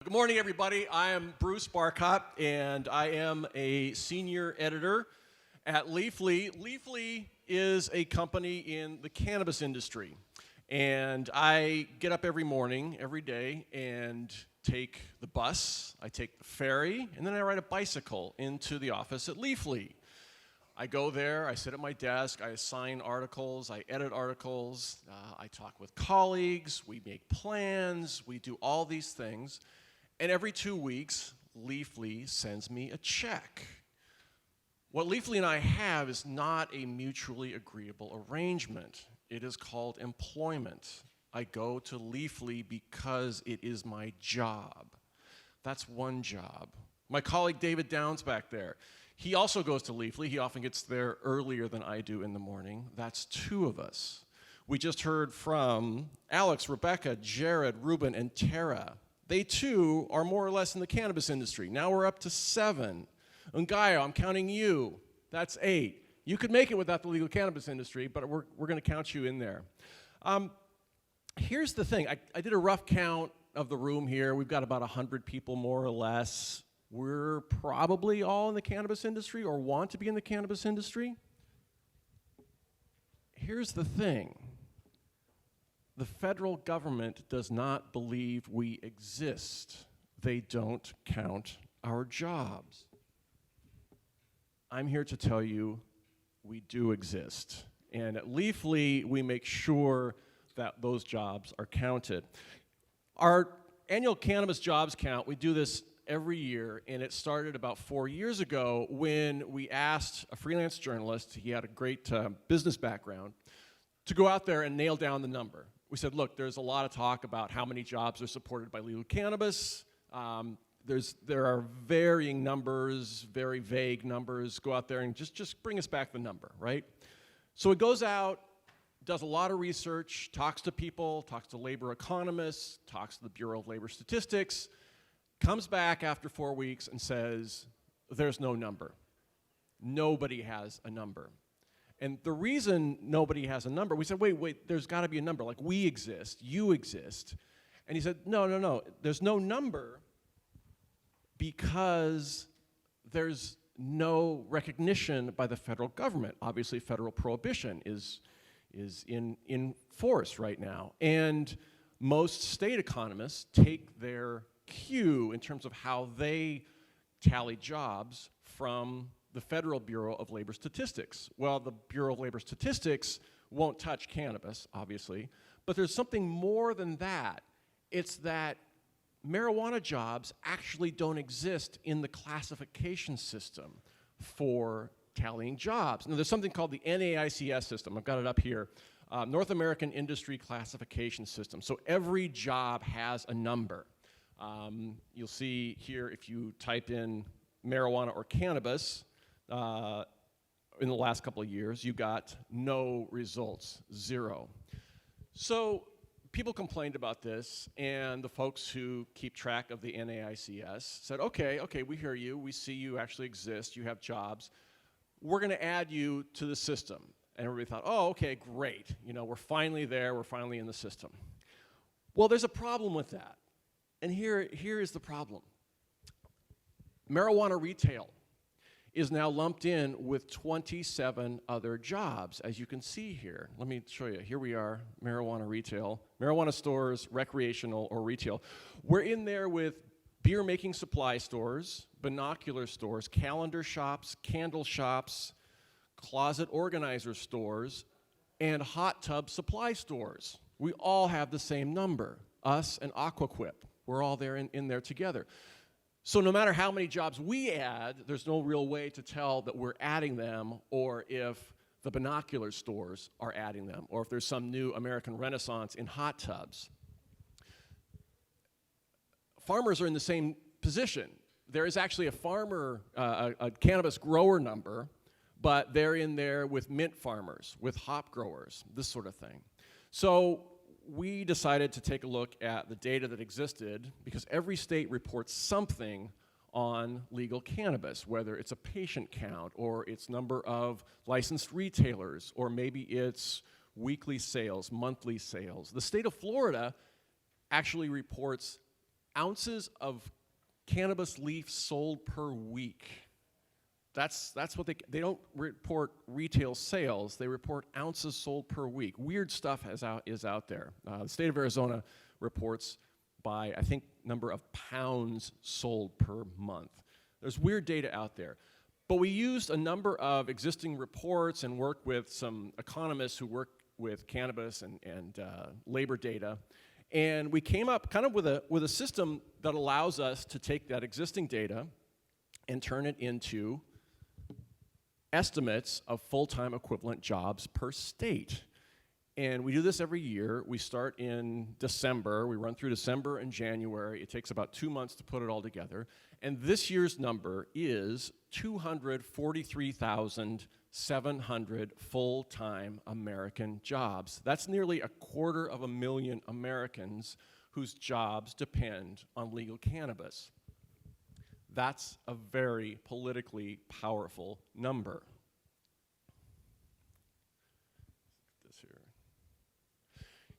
Good morning, everybody. I am Bruce Barcott, and I am a senior editor at Leafly. Leafly is a company in the cannabis industry, and I get up every morning, every day, and take the bus, I take the ferry, and then I ride a bicycle into the office at Leafly. I go there, I sit at my desk, I assign articles, I edit articles, I talk with colleagues, we make plans, we do all these things. And every 2 weeks, Leafly sends me a check. What Leafly and I have is not a mutually agreeable arrangement. It is called employment. I go to Leafly because it is my job. That's one job. My colleague David Downs back there, he also goes to Leafly. He often gets there earlier than I do in the morning. That's two of us. We just heard from Alex, Rebecca, Jared, Ruben, and Tara. They too are more or less in the cannabis industry. Now we're up to 7. Ungayo, I'm counting you. That's 8. You could make it without the legal cannabis industry, but we're going to count you in there. Here's the thing. I did a rough count of the room here. We've got about 100 people more or less. We're probably all in the cannabis industry or want to be in the cannabis industry. Here's the thing. The federal government does not believe we exist. They don't count our jobs. I'm here to tell you we do exist. And at Leafly, we make sure that those jobs are counted. Our annual cannabis jobs count, we do this every year, and it started about 4 years ago when we asked a freelance journalist, he had a great business background, to go out there and nail down the number. We said, look, there's a lot of talk about how many jobs are supported by legal cannabis. There are varying numbers, very vague numbers. Go out there and just bring us back the number, right? So it goes out, does a lot of research, talks to people, talks to labor economists, talks to the Bureau of Labor Statistics, comes back after 4 weeks and says, there's no number. Nobody has a number. And the reason nobody has a number, we said, wait, there's got to be a number. Like, we exist, you exist. And he said, no, there's no number because there's no recognition by the federal government. Obviously, federal prohibition is in force right now. And most state economists take their cue in terms of how they tally jobs from the Federal Bureau of Labor Statistics. Well, the Bureau of Labor Statistics won't touch cannabis, obviously, but there's something more than that. It's that marijuana jobs actually don't exist in the classification system for tallying jobs. Now, there's something called the NAICS system. I've got it up here. North American Industry Classification System. So every job has a number. You'll see here if you type in marijuana or cannabis, in the last couple of years, you got no results, 0. So people complained about this, and the folks who keep track of the NAICS said, okay, we hear you, we see you actually exist, you have jobs, we're going to add you to the system. And everybody thought, oh, okay, great, we're finally there, we're finally in the system. Well, there's a problem with that, and here is the problem. Marijuana retail is now lumped in with 27 other jobs, as you can see here. Let me show you. Here we are, marijuana retail, marijuana stores, recreational or retail. We're in there with beer-making supply stores, binocular stores, calendar shops, candle shops, closet organizer stores, and hot tub supply stores. We all have the same number, us and Aquaquip. We're all there in there together. So no matter how many jobs we add, there's no real way to tell that we're adding them or if the binocular stores are adding them or if there's some new American renaissance in hot tubs. Farmers are in the same position. There is actually a farmer, a cannabis grower number, but they're in there with mint farmers, with hop growers, this sort of thing. So we decided to take a look at the data that existed because every state reports something on legal cannabis, whether it's a patient count or its number of licensed retailers or maybe it's weekly sales, monthly sales. The state of Florida actually reports ounces of cannabis leaf sold per week. That's what they don't report retail sales, they report ounces sold per week. Weird stuff is out there. The state of Arizona reports by, I think, number of pounds sold per month. There's weird data out there. But we used a number of existing reports and worked with some economists who work with cannabis and labor data. And we came up kind of with a system that allows us to take that existing data and turn it into estimates of full-time equivalent jobs per state. And we do this every year. We start in December. We run through December and January. It takes about 2 months to put it all together. And this year's number is 243,700 full-time American jobs. That's nearly 250,000 Americans whose jobs depend on legal cannabis. That's a very politically powerful number.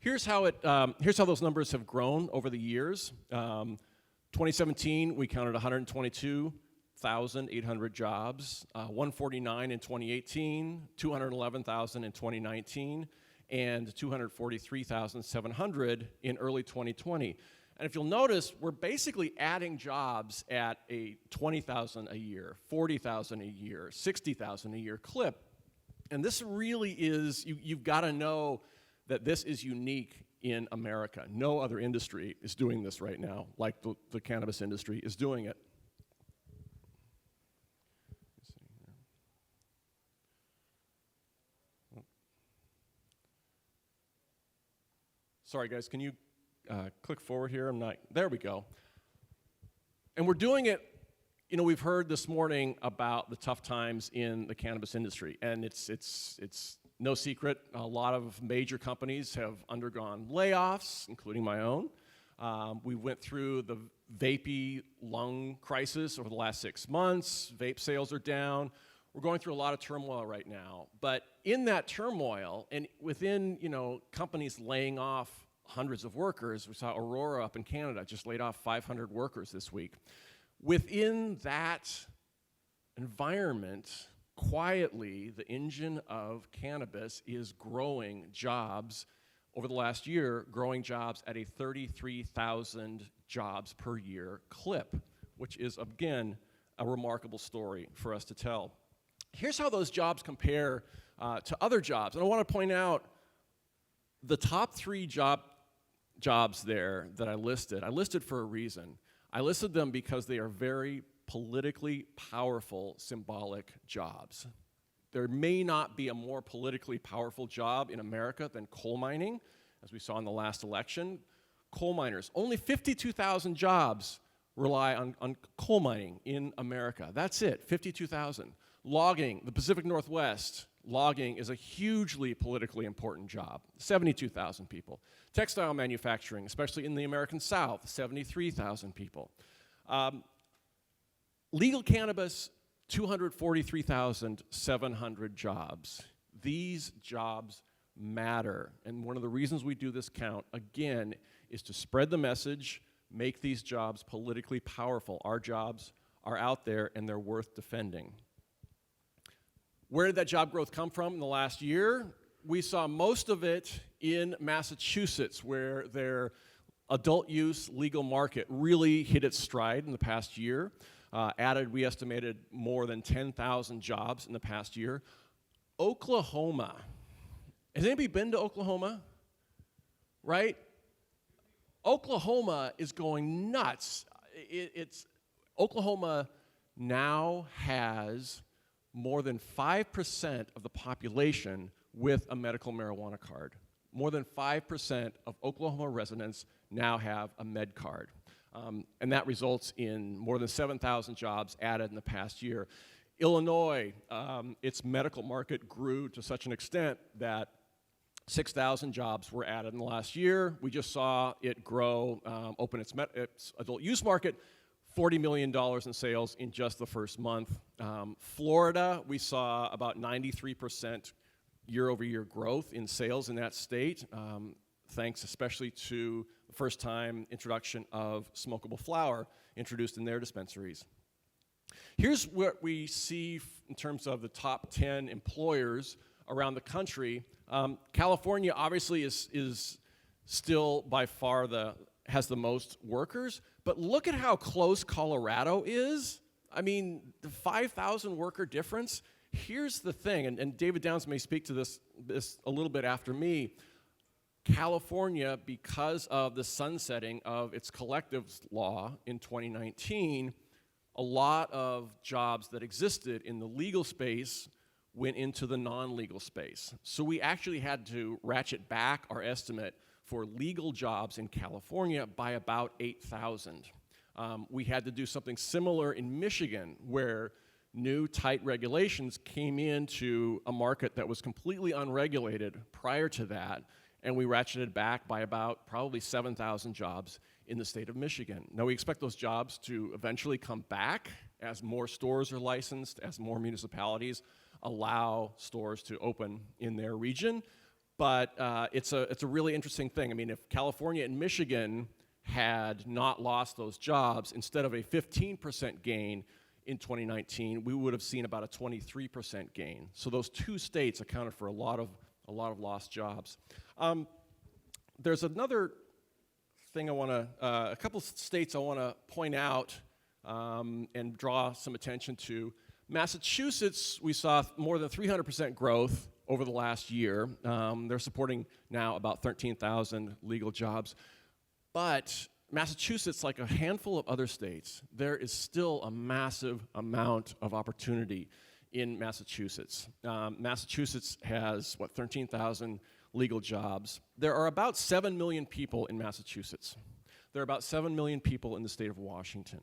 Here's how those numbers have grown over the years. 2017, we counted 122,800 jobs, 149 in 2018, 211,000 in 2019, and 243,700 in early 2020. And if you'll notice, we're basically adding jobs at a 20,000 a year, 40,000 a year, 60,000 a year clip. And this really is, you've got to know that this is unique in America. No other industry is doing this right now, like the cannabis industry is doing it. Sorry guys, can you click forward here? There we go. And we're doing it, we've heard this morning about the tough times in the cannabis industry, and it's no secret, a lot of major companies have undergone layoffs, including my own. We went through the vapey lung crisis over the last 6 months. Vape sales are down. We're going through a lot of turmoil right now. But in that turmoil, and within companies laying off hundreds of workers, we saw Aurora up in Canada just laid off 500 workers this week. Within that environment, quietly, the engine of cannabis is growing jobs over the last year, growing jobs at a 33,000 jobs per year clip, which is, again, a remarkable story for us to tell. Here's how those jobs compare to other jobs. And I want to point out the top 3 jobs there that I listed for a reason. I listed them because they are very politically powerful, symbolic jobs. There may not be a more politically powerful job in America than coal mining, as we saw in the last election. Coal miners, only 52,000 jobs rely on coal mining in America. That's it, 52,000. Logging, the Pacific Northwest, logging is a hugely politically important job, 72,000 people. Textile manufacturing, especially in the American South, 73,000 people. Legal cannabis, 243,700 jobs. These jobs matter. And one of the reasons we do this count, again, is to spread the message, make these jobs politically powerful. Our jobs are out there and they're worth defending. Where did that job growth come from in the last year? We saw most of it in Massachusetts, where their adult use legal market really hit its stride in the past year. Added, we estimated, more than 10,000 jobs in the past year. Oklahoma. Has anybody been to Oklahoma? Right? Oklahoma is going nuts. Oklahoma now has more than 5% of the population with a medical marijuana card. More than 5% of Oklahoma residents now have a med card. And that results in more than 7,000 jobs added in the past year. Illinois, its medical market grew to such an extent that 6,000 jobs were added in the last year. We just saw it grow, open its adult use market, $40 million in sales in just the first month. Florida, we saw about 93% year-over-year growth in sales in that state, thanks especially to the first time introduction of smokable flower introduced in their dispensaries. Here's what we see in terms of the top 10 employers around the country. California obviously is still by far has the most workers, but look at how close Colorado is. I mean, the 5,000 worker difference. Here's the thing, and David Downs may speak to this a little bit after me. California, because of the sunsetting of its collectives law in 2019, a lot of jobs that existed in the legal space went into the non-legal space. So we actually had to ratchet back our estimate for legal jobs in California by about 8,000. We had to do something similar in Michigan, where new tight regulations came into a market that was completely unregulated prior to that, and we ratcheted back by about probably 7,000 jobs in the state of Michigan. Now we expect those jobs to eventually come back as more stores are licensed, as more municipalities allow stores to open in their region. But it's a really interesting thing. I mean, if California and Michigan had not lost those jobs, instead of a 15% gain in 2019, we would have seen about a 23% gain. So those two states accounted for a lot of lost jobs. There's another thing a couple states I want to point out and draw some attention to. Massachusetts, we saw more than 300% growth over the last year. They're supporting now about 13,000 legal jobs. But Massachusetts, like a handful of other states, there is still a massive amount of opportunity in Massachusetts. Massachusetts has, 13,000 legal jobs. There are about 7 million people in Massachusetts. There are about 7 million people in the state of Washington.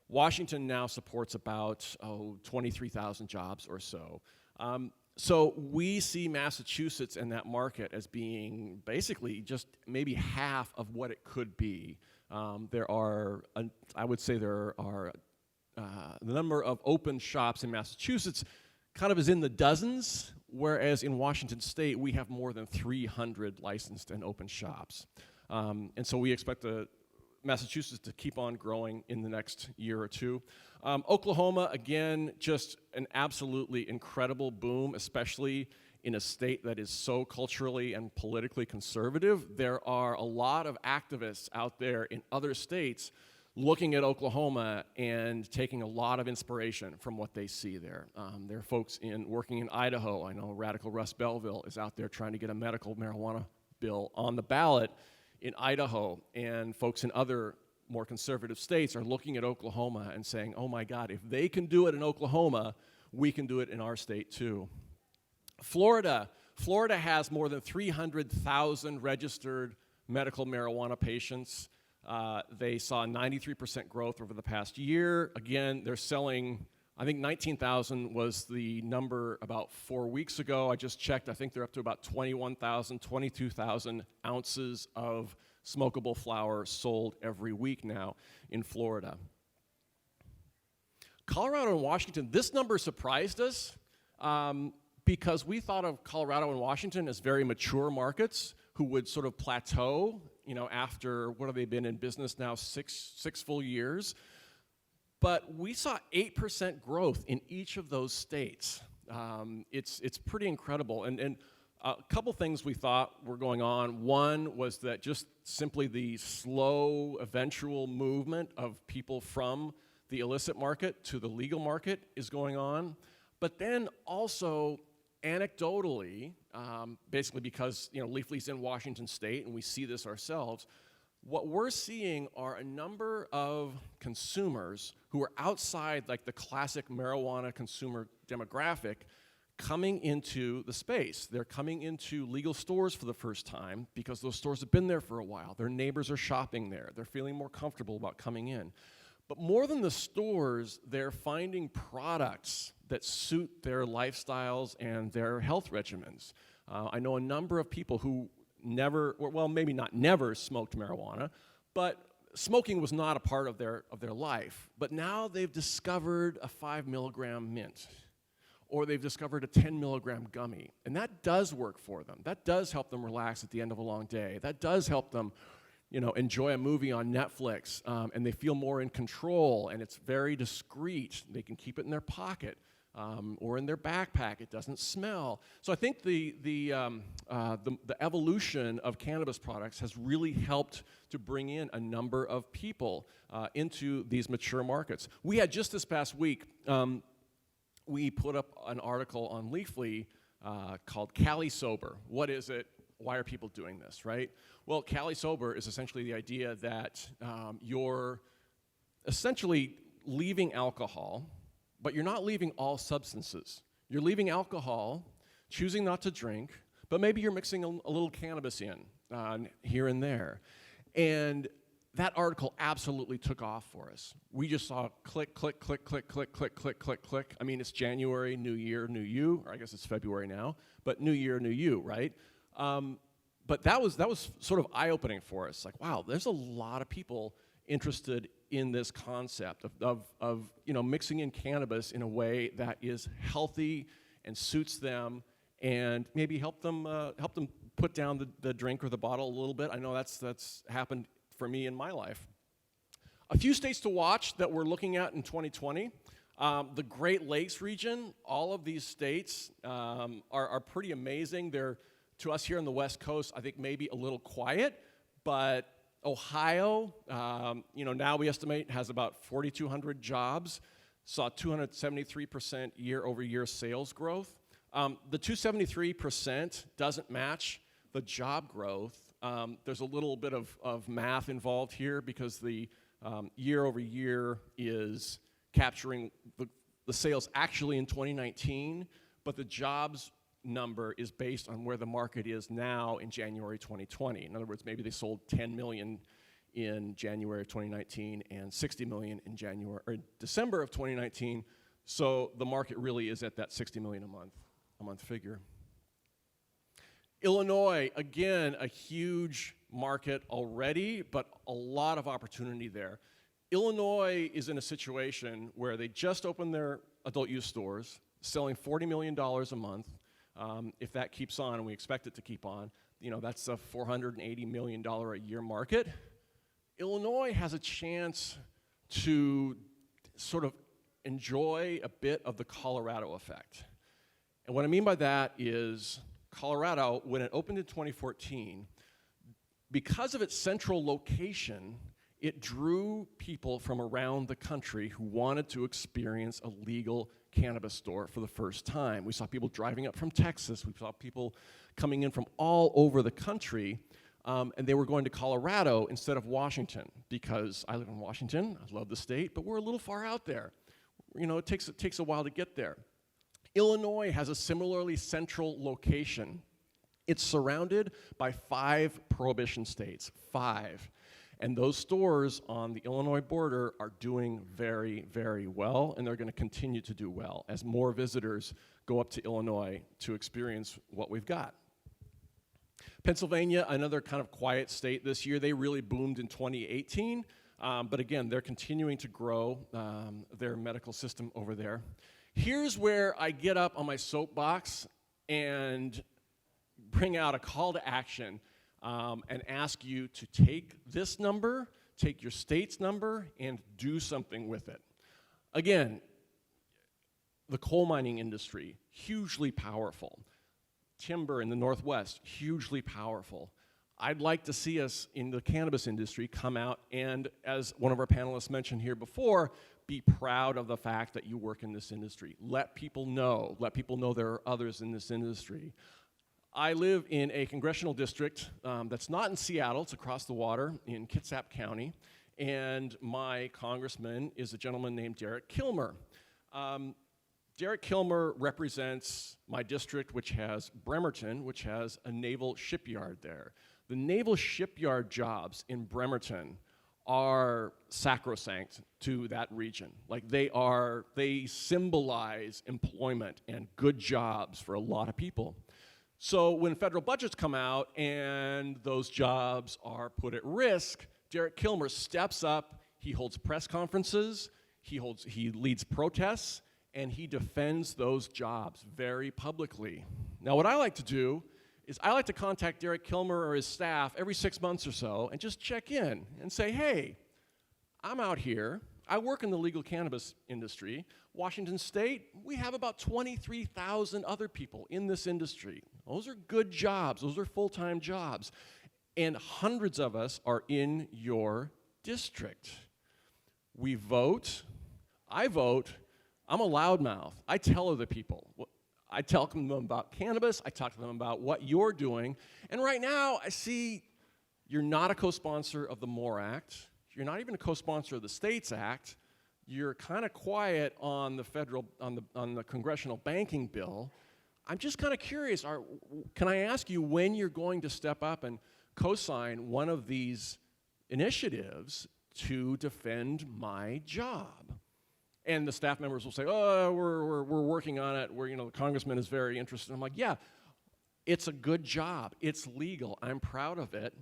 Washington now supports about 23,000 jobs or so. So we see Massachusetts and that market as being basically just maybe half of what it could be. I would say there are the number of open shops in Massachusetts kind of is in the dozens, whereas in Washington State we have more than 300 licensed and open shops. And so we expect Massachusetts to keep on growing in the next year or two. Oklahoma, again, just an absolutely incredible boom, especially in a state that is so culturally and politically conservative. There are a lot of activists out there in other states looking at Oklahoma and taking a lot of inspiration from what they see there. There are folks working in Idaho. I know Radical Russ Belville is out there trying to get a medical marijuana bill on the ballot in Idaho, and folks in other more conservative states are looking at Oklahoma and saying, oh my God, if they can do it in Oklahoma, we can do it in our state too. Florida has more than 300,000 registered medical marijuana patients. They saw 93% growth over the past year. Again, they're selling, I think 19,000 was the number about 4 weeks ago. I just checked. I think they're up to about 21,000, 22,000 ounces of smokable flower sold every week now in Florida. Colorado and Washington, this number surprised us because we thought of Colorado and Washington as very mature markets who would sort of plateau, after, what have they been in business now, six full years. But we saw 8% growth in each of those states. It's pretty incredible. And a couple things we thought were going on. One was that just simply the slow eventual movement of people from the illicit market to the legal market is going on. But then also anecdotally, basically because Leafly's in Washington State and we see this ourselves, what we're seeing are a number of consumers who are outside like the classic marijuana consumer demographic coming into the space. They're coming into legal stores for the first time because those stores have been there for a while. Their neighbors are shopping there. They're feeling more comfortable about coming in. But more than the stores, they're finding products that suit their lifestyles and their health regimens. I know a number of people who never, well, maybe not never smoked marijuana, but smoking was not a part of their life. But now they've discovered a 5 milligram mint, or they've discovered a 10 milligram gummy, and that does work for them. That does help them relax at the end of a long day. That does help them, enjoy a movie on Netflix, and they feel more in control, and it's very discreet. They can keep it in their pocket or in their backpack. It doesn't smell. So I think the evolution of cannabis products has really helped to bring in a number of people into these mature markets. We had just this past week, we put up an article on Leafly called Cali Sober. What is it? Why are people doing this, right? Well, Cali Sober is essentially the idea that you're essentially leaving alcohol, but you're not leaving all substances. You're leaving alcohol, choosing not to drink, but maybe you're mixing a little cannabis in here and there. And that article absolutely took off for us. We just saw click, click, click, click, click, click, click, click, click. I mean, it's January, new year, new you, or I guess it's February now, but new year, new you, right? But that was sort of eye-opening for us. Like, wow, there's a lot of people interested in this concept of mixing in cannabis in a way that is healthy and suits them, and maybe help them put down the drink or the bottle a little bit. I know that's happened for me in my life. A few states to watch that we're looking at in 2020. The Great Lakes region, all of these states are pretty amazing. They're, to us here on the West Coast, I think maybe a little quiet, but Ohio, now we estimate has about 4,200 jobs, saw 273% year-over-year sales growth. The 273% doesn't match the job growth. There's a little bit of math involved here because the year-over-year is capturing the sales actually in 2019, but the jobs number is based on where the market is now in January 2020. In other words, maybe they sold 10 million in January of 2019 and 60 million in December of 2019. So the market really is at that 60 million a month figure. Illinois, again, a huge market already, but a lot of opportunity there. Illinois is in a situation where they just opened their adult use stores, selling $40 million a month. If that keeps on, and we expect it to keep on, that's a $480 million a year market. Illinois has a chance to sort of enjoy a bit of the Colorado effect. And what I mean by that is Colorado, when it opened in 2014, because of its central location, it drew people from around the country who wanted to experience a legal cannabis store for the first time. We saw people driving up from Texas. We saw people coming in from all over the country, and they were going to Colorado instead of Washington, because I live in Washington. I love the state, but we're a little far out there. It takes a while to get there. Illinois has a similarly central location. It's surrounded by 5 prohibition states, 5. And those stores on the Illinois border are doing very, very well, and they're going to continue to do well as more visitors go up to Illinois to experience what we've got. Pennsylvania, another kind of quiet state this year. They really boomed in 2018, but again, they're continuing to grow their medical system over there. Here's where I get up on my soapbox and bring out a call to action and ask you to take this number, take your state's number, and do something with it. Again, the coal mining industry, hugely powerful. Timber in the Northwest, hugely powerful. I'd like to see us in the cannabis industry come out and, as one of our panelists mentioned here before, be proud of the fact that you work in this industry. Let people know there are others in this industry. I live in a congressional district that's not in Seattle, it's across the water in Kitsap County, and my congressman is a gentleman named Derek Kilmer. Derek Kilmer represents my district, which has Bremerton, which has a naval shipyard there. The naval shipyard jobs in Bremerton are sacrosanct to that region. Like they symbolize employment and good jobs for a lot of people. So when federal budgets come out and those jobs are put at risk, Derek Kilmer steps up, he holds press conferences, he leads protests, and he defends those jobs very publicly. Now what I like to do is I like to contact Derek Kilmer or his staff every 6 months or so and just check in and say, hey, I'm out here. I work in the legal cannabis industry. Washington State, we have about 23,000 other people in this industry. Those are good jobs. Those are full-time jobs. And hundreds of us are in your district. We vote. I vote. I'm a loudmouth. I tell other people. I tell them about cannabis. I talk to them about what you're doing. And right now, I see you're not a co-sponsor of the MORE Act. You're not even a co-sponsor of the States Act. You're kind of quiet on the congressional banking bill. I'm just kind of curious, can I ask you when you're going to step up and co-sign one of these initiatives to defend my job? And the staff members will say, oh, we're working on it. The congressman is very interested. I'm like, yeah, it's a good job. It's legal. I'm proud of it.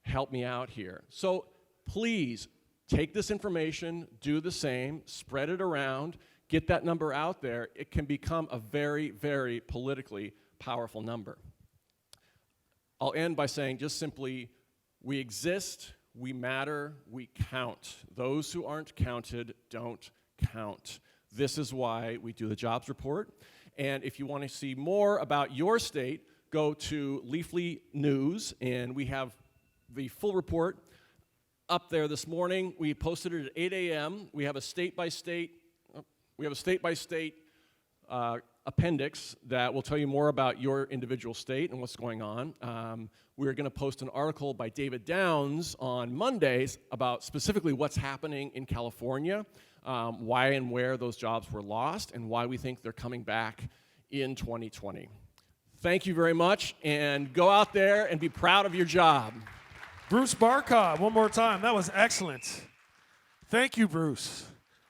Help me out here. So please take this information, do the same, spread it around, get that number out there. It can become a very, very politically powerful number. I'll end by saying just simply, we exist, we matter, we count. Those who aren't counted don't count. This is why we do the jobs report. And if you want to see more about your state, go to Leafly News, and we have the full report up there this morning. We posted it at 8 a.m. We have a state-by-state appendix that will tell you more about your individual state and what's going on. We're going to post an article by David Downs on Mondays about specifically what's happening in California, why and where those jobs were lost, and why we think they're coming back in 2020. Thank you very much, and go out there and be proud of your job. Bruce Barcott, one more time. That was excellent. Thank you, Bruce.